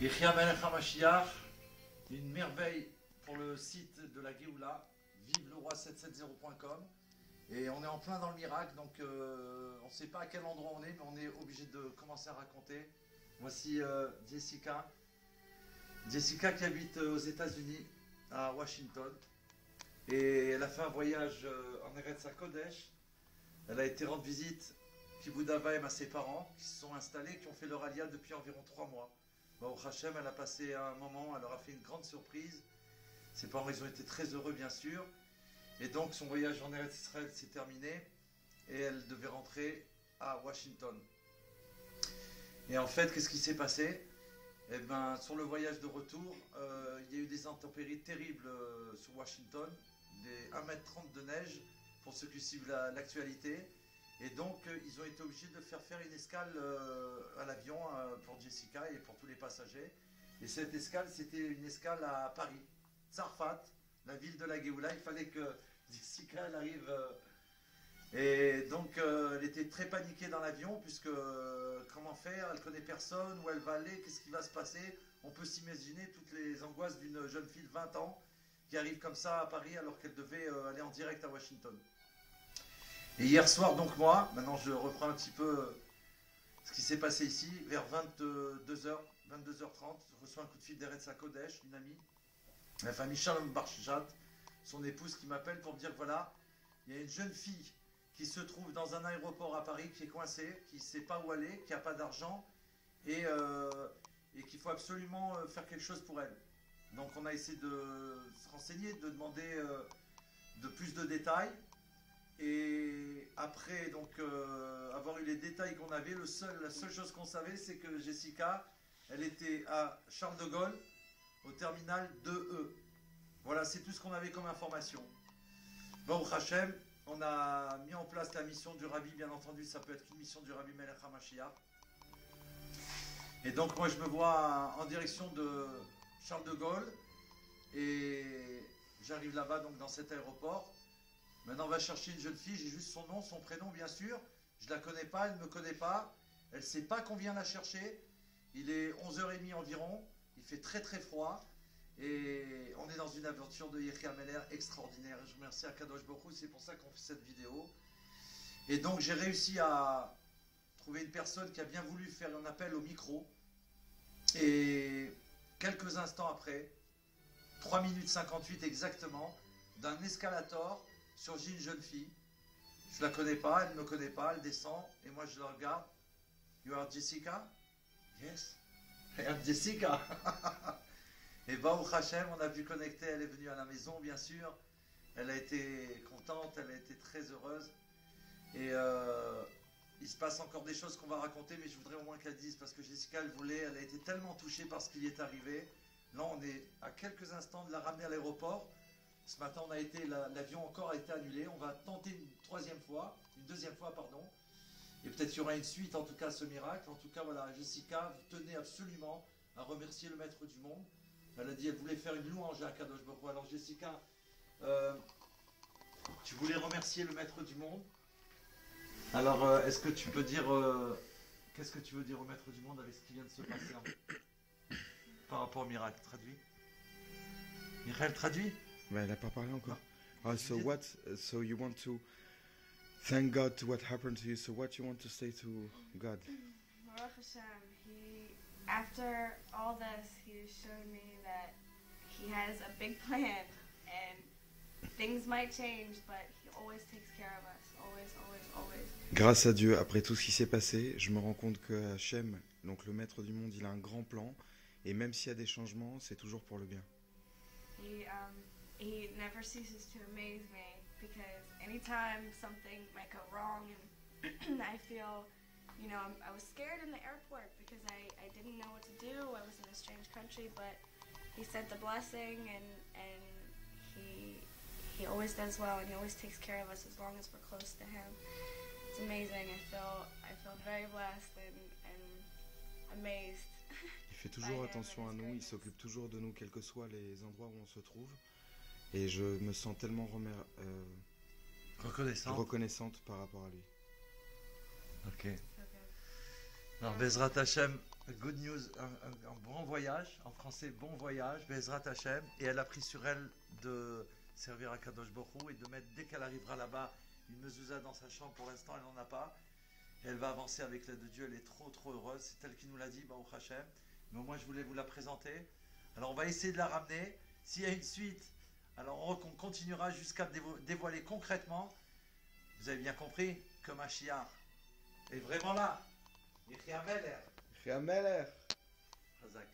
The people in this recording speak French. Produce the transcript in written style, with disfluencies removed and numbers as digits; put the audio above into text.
Yechia Melech HaMashiach, une merveille pour le site de la Géoula, vive le roi 770.com. Et on est en plein dans le miracle, donc on ne sait pas à quel endroit on est, mais on est obligé de commencer à raconter. Voici Jessica. Jessica qui habite aux États-Unis, à Washington. Et elle a fait un voyage en Eretz HaKodesh. Elle a été rendre visite Kibbutz Avaim à ses parents qui se sont installés, qui ont fait leur alia depuis environ 3 mois. Au Hachem, elle a passé un moment, elle leur a fait une grande surprise. Ses parents, ils ont été très heureux, bien sûr. Et donc, son voyage en Eretz Israël s'est terminé et elle devait rentrer à Washington. Et en fait, qu'est-ce qui s'est passé? Eh bien, sur le voyage de retour, il y a eu des intempéries terribles sur Washington, des 1,30 m de neige, pour ceux qui suivent l'actualité. Et donc, ils ont été obligés de faire une escale à l'avion pour Jessica et pour tous les passagers. Et cette escale, c'était une escale à Paris, Tzarfat, la ville de la Géoula. Il fallait que Jessica elle arrive. Et donc, elle était très paniquée dans l'avion, puisque comment faire? Elle ne connaît personne, où elle va aller, qu'est-ce qui va se passer? On peut s'imaginer toutes les angoisses d'une jeune fille de 20 ans qui arrive comme ça à Paris alors qu'elle devait aller en direct à Washington. Et hier soir, donc moi, maintenant je reprends un petit peu ce qui s'est passé ici, vers 22h, 22h30, je reçois un coup de fil d'Eretz HaKodesh, une amie, la famille Shalom Barshjat, son épouse qui m'appelle pour me dire voilà, il y a une jeune fille qui se trouve dans un aéroport à Paris, qui est coincée, qui ne sait pas où aller, qui n'a pas d'argent, et qu'il faut absolument faire quelque chose pour elle. Donc on a essayé de se renseigner, de demander de plus de détails. Et après donc avoir eu les détails qu'on avait, la seule chose qu'on savait, c'est que Jessica, elle était à Charles de Gaulle, au terminal 2E. Voilà, c'est tout ce qu'on avait comme information. Baruch Hashem, on a mis en place la mission du Rabbi, bien entendu, ça peut être qu'une mission du Rabbi Melech HaMashiach. Et donc moi je me vois en direction de Charles de Gaulle, et j'arrive là-bas donc dans cet aéroport. Maintenant, on va chercher une jeune fille, j'ai juste son nom, son prénom, bien sûr. Je ne la connais pas, elle ne me connaît pas. Elle ne sait pas qu'on vient la chercher. Il est 11h30 environ. Il fait très très froid. Et on est dans une aventure de Yechia Meler extraordinaire. Je remercie Akadosh Baruch Hu, c'est pour ça qu'on fait cette vidéo. Et donc, j'ai réussi à trouver une personne qui a bien voulu faire un appel au micro. Et quelques instants après, 3 minutes 58 exactement, d'un escalator, surgit une jeune fille. Je la connais pas, elle ne me connaît pas, elle descend et moi je la regarde. You are Jessica? Yes. I am Jessica. Et Baruch Hashem, on a pu connecter, elle est venue à la maison bien sûr. Elle a été contente, elle a été très heureuse. Et il se passe encore des choses qu'on va raconter, mais je voudrais au moins qu'elle dise, parce que Jessica, elle a été tellement touchée par ce qui lui est arrivé. Là, on est à quelques instants de la ramener à l'aéroport. Ce matin, l'avion encore a été annulé. On va tenter une deuxième fois, pardon. Et peut-être qu'il y aura une suite, en tout cas, à ce miracle. En tout cas, voilà, Jessica tenait absolument à remercier le Maître du Monde. Elle a dit, elle voulait faire une louange à Kadosh Baruch Hu. Alors, Jessica, tu voulais remercier le Maître du Monde. Alors, est-ce que tu peux dire, qu'est-ce que tu veux dire au Maître du Monde avec ce qui vient de se passer par rapport au miracle? Traduit. Michael, traduit. Mais elle n'a pas parlé encore. So you want to thank God to what happened to you. So what you want to say to God? Baruch Hashem, after all this, he showed me that he has a big plan, and things might change, but he always takes care of us. Always, always, always. Grâce à Dieu, après tout ce qui s'est passé, je me rends compte que Hachem, donc le Maître du Monde, il a un grand plan, et même s'il y a des changements, c'est toujours pour le bien. He never ceases to amaze me, because anytime something might go wrong and I feel, I was scared in the airport because I didn't know what to do. I was in a strange country, but he sent the blessing, and he always does well, and he always takes care of us as long as we're close to him. It's amazing. I feel very blessed and amazed. Il fait toujours attention à nous, il s'occupe toujours de nous, quels que soient les endroits où on se trouve. Et je me sens tellement reconnaissante par rapport à lui. Ok. Alors, Bezrat Hashem, good news, un bon voyage, en français bon voyage, Bezrat Hashem, et elle a pris sur elle de servir à Kadosh Baruch Hu et de mettre, dès qu'elle arrivera là-bas, une mezouza dans sa chambre. Pour l'instant elle n'en a pas, et elle va avancer avec l'aide de Dieu, elle est trop heureuse, c'est elle qui nous l'a dit, Baruch Hashem, mais moi je voulais vous la présenter. Alors on va essayer de la ramener, s'il y a une suite, alors on continuera jusqu'à dévoiler concrètement. Vous avez bien compris que Mashiach est vraiment là. Yechia Meler. Yechia Meler. Hazak.